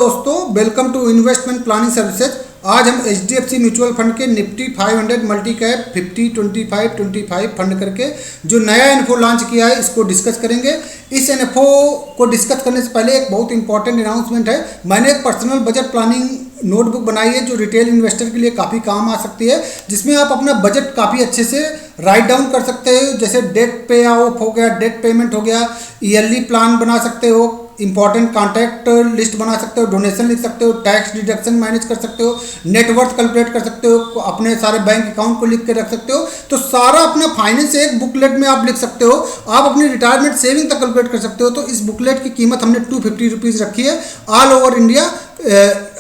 दोस्तों, welcome to investment planning services. आज हम HDFC म्यूचुअल फंड के निफ्टी 500 मल्टी कैप 50-25-25 फंड करके जो नया इन्फो लॉन्च किया है इसको डिस्कस करेंगे। इस इन्फो को डिस्कस करने से पहले एक बहुत इंपॉर्टेंट अनाउंसमेंट है। मैंने एक पर्सनल बजट प्लानिंग नोटबुक बनाई है जो रिटेल इन्वेस्टर के लिए काफ़ी काम आ सकती है, जिसमें आप अपना बजट काफ़ी अच्छे से राइट डाउन कर सकते हो। जैसे डेट पे आउट हो गया, डेट पेमेंट हो गया, ईयरली प्लान बना सकते हो, इंपॉर्टेंट कॉन्टैक्ट लिस्ट बना सकते हो, डोनेशन लिख सकते हो, टैक्स डिडक्शन मैनेज कर सकते हो, नेटवर्थ कैलकुलेट कर सकते हो, अपने सारे बैंक अकाउंट को लिख के रख सकते हो। तो सारा अपना फाइनेंस एक बुकलेट में आप लिख सकते हो। आप अपनी रिटायरमेंट सेविंग तक कैलकुलेट कर सकते हो। तो इस बुकलेट की कीमत हमने 250 रुपीज़ रखी है। ऑल ओवर इंडिया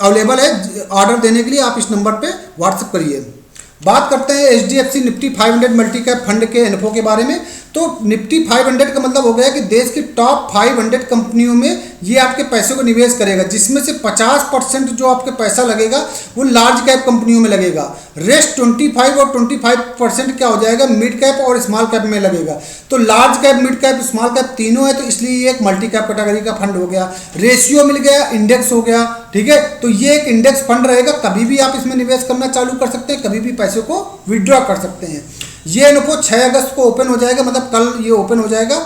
अवेलेबल है। ऑर्डर देने के लिए आप इस नंबर पर व्हाट्सअप करिए। बात करते हैं HDFC Nifty 500 multi cap fund के इन्फो के बारे में। तो निफ्टी 500 का मतलब हो गया कि देश की टॉप 500 कंपनियों में ये आपके पैसे को निवेश करेगा, जिसमें से 50% जो आपके पैसा लगेगा वो लार्ज कैप कंपनियों में लगेगा। रेस्ट 25 और 25% क्या हो जाएगा, मिड कैप और स्मॉल कैप में लगेगा। तो large cap, mid cap, small cap तीनों है, तो इसलिए ये एक मल्टी कैप कैटेगरी का फंड हो गया। रेशियो मिल गया, इंडेक्स हो गया, ठीक है। तो ये एक इंडेक्स फंड रहेगा। कभी भी आप इसमें निवेश करना चालू कर सकते हैं, कभी भी पैसे को विड्रॉ कर सकते हैं। ये इन्फो 6 अगस्त को ओपन हो जाएगा, मतलब कल ये ओपन हो जाएगा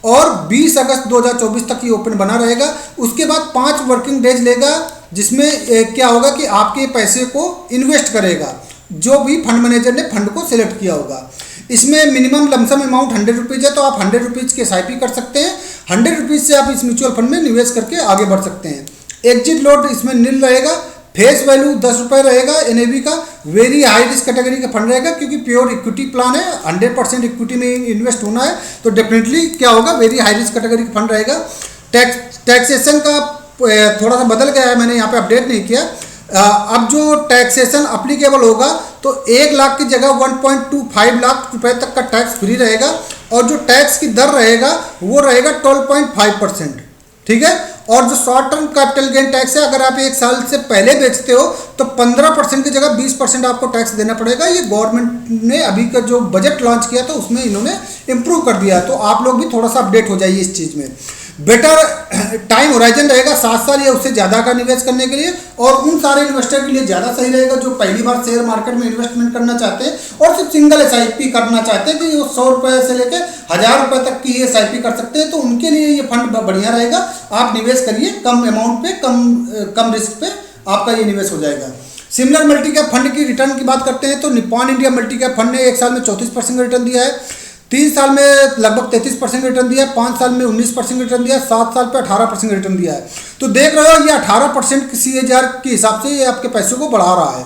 और 20 अगस्त 2024 तक ये ओपन बना रहेगा। उसके बाद 5 वर्किंग डेज लेगा, जिसमें क्या होगा कि आपके पैसे को इन्वेस्ट करेगा जो भी फंड मैनेजर ने फंड को सिलेक्ट किया होगा। इसमें मिनिमम लमसम अमाउंट 100 रुपीज़ है, तो आप 100 रुपीज़ की SIP कर सकते हैं। 100 रुपीज़ से आप इस म्यूचुअल फंड में निवेश करके आगे बढ़ सकते हैं। एग्जिट लोड इसमें नील रहेगा। फेस वैल्यू 10 रुपये रहेगा NAV का। वेरी हाई रिस्क कैटेगरी का फंड रहेगा, क्योंकि प्योर इक्विटी प्लान है, 100% इक्विटी में इन्वेस्ट होना है। तो डेफिनेटली क्या होगा, वेरी हाई रिस्क कैटेगरी का फंड रहेगा। टैक्सेशन का थोड़ा सा बदल गया है, मैंने यहाँ पे अपडेट नहीं किया। अब जो टैक्सेशन अप्लीकेबल होगा तो 1 लाख की जगह 1.25 लाख रुपए तक का टैक्स फ्री रहेगा, और जो टैक्स की दर रहेगा वो रहेगा 12.5%, ठीक है। और जो short term capital gain tax है, अगर आप 1 साल से पहले बेचते हो तो 15% की जगह 20% आपको टैक्स देना पड़ेगा। ये गवर्नमेंट ने अभी का जो बजट लॉन्च किया था उसमें इन्होंने इम्प्रूव कर दिया, तो आप लोग भी थोड़ा सा अपडेट हो जाइए इस चीज़ में। बेटर टाइम होराइजन रहेगा 7 साल या उससे ज़्यादा का निवेश करने के लिए, और उन सारे इन्वेस्टर के लिए ज़्यादा सही रहेगा जो पहली बार शेयर मार्केट में इन्वेस्टमेंट करना चाहते हैं और सिर्फ सिंगल SIP करना चाहते हैं कि वो 100 रुपये से लेकर 1000 रुपये तक की ये SIP कर सकते हैं। तो उनके लिए ये फंड बढ़िया रहेगा। आप निवेश करिए कम अमाउंट पे, कम रिस्क पे आपका ये निवेश हो जाएगा। सिमिलर मल्टी कैप फंड की रिटर्न की बात करते हैं तो Nippon India multi cap fund ने 1 साल में 34% रिटर्न दिया है, 3 साल में लगभग 33% रिटर्न दिया है, 5 साल में 19% रिटर्न दिया है, 7 साल पे 18% रिटर्न दिया है। तो देख रहे हो ये 18% CAGR के हिसाब से ये आपके पैसों को बढ़ा रहा है।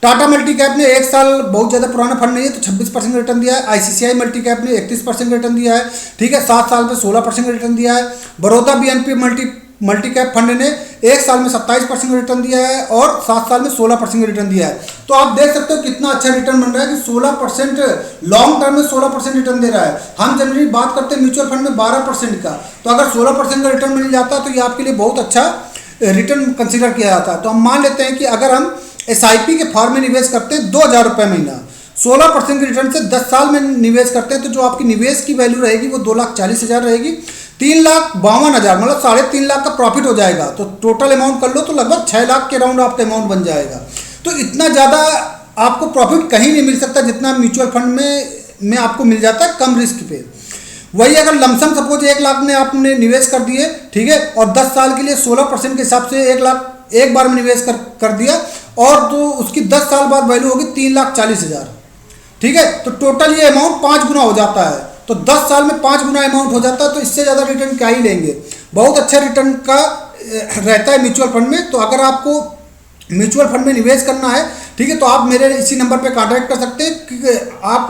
टाटा मल्टी कैप ने 1 साल, बहुत ज़्यादा पुराना फंड नहीं है, तो 26% रिटर्न दिया है। ICICI मल्टी कैप ने 31% रिटर्न दिया है, ठीक है। 7 साल में 16% रिटर्न दिया है। Baroda BNP multi cap fund ने 1 साल में 27% रिटर्न दिया है और 7 साल में 16% रिटर्न दिया है। तो आप देख सकते हो कितना अच्छा रिटर्न बन रहा है कि 16% लॉन्ग टर्म में 16% रिटर्न दे रहा है। हम जनरली बात करते हैं म्यूचुअल फंड में 12% का, तो अगर 16% का रिटर्न मिल जाता है तो ये आपके लिए बहुत अच्छा रिटर्न कंसिडर किया जाता है। तो हम मान लेते हैं कि अगर हम SIP के फॉर्म में निवेश करते हैं 2000 रुपये महीना, 16% के रिटर्न से 10 साल में निवेश करते हैं, तो जो आपकी निवेश की वैल्यू रहेगी वो 2,40,000 रहेगी। 3,52,000 मतलब 3.5 लाख का प्रॉफिट हो जाएगा। तो टोटल अमाउंट कर लो तो लगभग 6 लाख के राउंड आपका अमाउंट बन जाएगा। तो इतना ज़्यादा आपको प्रॉफिट कहीं नहीं मिल सकता जितना म्यूचुअल फंड में आपको मिल जाता है कम रिस्क पे। वही अगर लमसम सपोज 1 लाख में आपने निवेश कर दिए, ठीक है, और 10 साल के लिए 16% के हिसाब से 1 लाख एक बार में निवेश कर दिया, और तो उसकी 10 साल बाद वैल्यू होगी 3,40,000, ठीक है। तो टोटल ये अमाउंट 5 गुना हो जाता है। तो 10 साल में 5 गुना अमाउंट हो जाता है, तो इससे ज़्यादा रिटर्न क्या ही लेंगे। बहुत अच्छा रिटर्न का रहता है म्यूचुअल फंड में। तो अगर आपको म्यूचुअल फंड में निवेश करना है, ठीक है, तो आप मेरे इसी नंबर पे कांटेक्ट कर सकते हैं। आप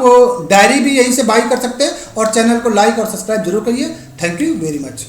डायरी भी यहीं से बाई कर सकते हैं, और चैनल को लाइक और सब्सक्राइब जरूर करिए। Thank you very much.